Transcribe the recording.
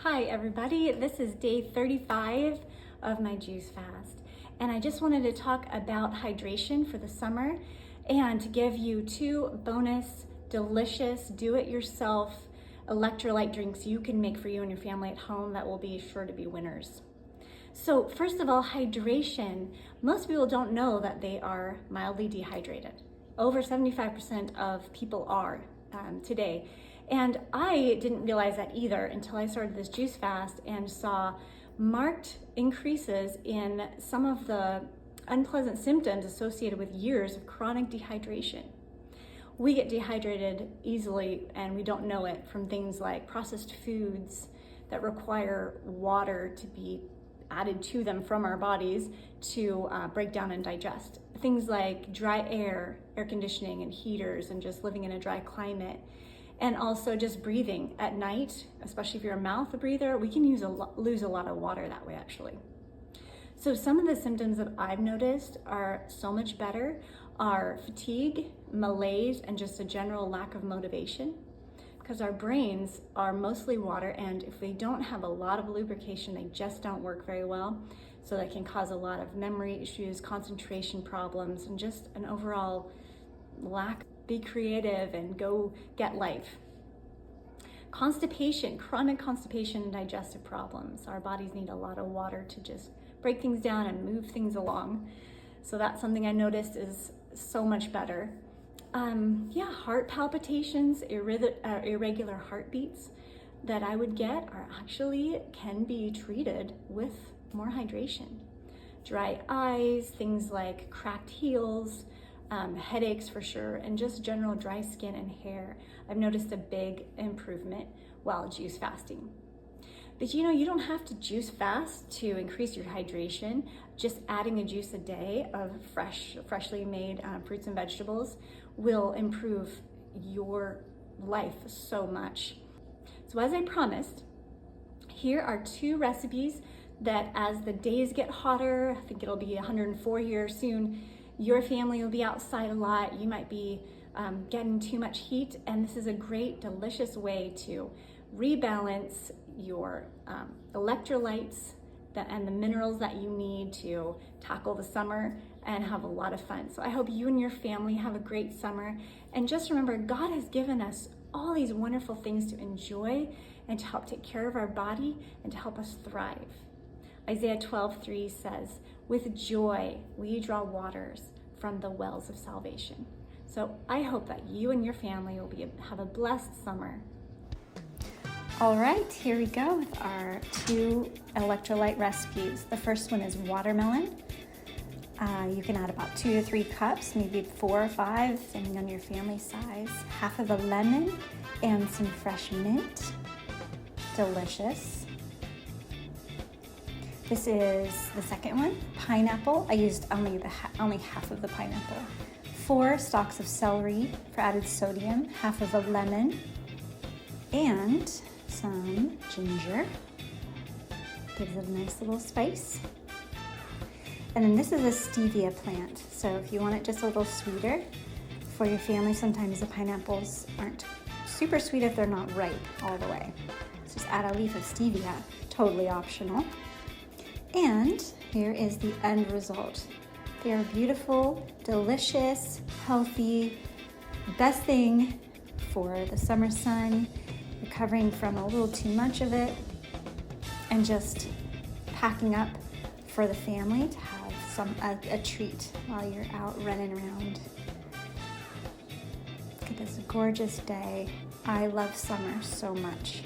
Hi everybody, this is day 35 of my juice fast, and I just wanted to talk about hydration for the summer and to give you two bonus, delicious, do-it-yourself electrolyte drinks you can make for you and your family at home that will be sure to be winners. So first of all, hydration. Most people don't know that they are mildly dehydrated. Over 75% of people are today. And I didn't realize that either until I started this juice fast and saw marked increases in some of the unpleasant symptoms associated with years of chronic dehydration. We get dehydrated easily and we don't know it from things like processed foods that require water to be added to them from our bodies to break down and digest. Things like dry air conditioning and heaters and just living in a dry climate. And also just breathing at night, especially if you're a mouth breather, we can lose a lot of water that way actually. So some of the symptoms that I've noticed are so much better are fatigue, malaise, and just a general lack of motivation, because our brains are mostly water, and if they don't have a lot of lubrication, they just don't work very well. So that can cause a lot of memory issues, concentration problems, and just an overall lack. Be creative and go get life. Constipation, chronic constipation and digestive problems. Our bodies need a lot of water to just break things down and move things along. So that's something I noticed is so much better. Heart palpitations, irregular heartbeats that I would get can be treated with more hydration. Dry eyes, things like cracked heels, headaches for sure, and just general dry skin and hair. I've noticed a big improvement while juice fasting. But you don't have to juice fast to increase your hydration. Just adding a juice a day of freshly made fruits and vegetables will improve your life so much. So as I promised, here are two recipes that as the days get hotter, I think it'll be 104 here soon, your family will be outside a lot, you might be getting too much heat, and this is a great, delicious way to rebalance your electrolytes and the minerals that you need to tackle the summer and have a lot of fun. So I hope you and your family have a great summer, and just remember, God has given us all these wonderful things to enjoy and to help take care of our body and to help us thrive. Isaiah 12:3 says, "With joy we draw waters from the wells of salvation." So I hope that you and your family will have a blessed summer. All right, here we go with our two electrolyte recipes. The first one is watermelon. You can add about 2 to 3 cups, maybe 4 or 5, depending on your family size. Half of a lemon and some fresh mint. Delicious. This is the second one, pineapple. I used only half of the pineapple. 4 stalks of celery for added sodium, half of a lemon, and some ginger. Gives it a nice little spice. And then this is a stevia plant. So if you want it just a little sweeter for your family, sometimes the pineapples aren't super sweet if they're not ripe all the way. So just add a leaf of stevia, totally optional. And here is the end result. They are beautiful, delicious, healthy, best thing for the summer sun, recovering from a little too much of it, and just packing up for the family to have a treat while you're out running around. Look at this gorgeous day. I love summer so much.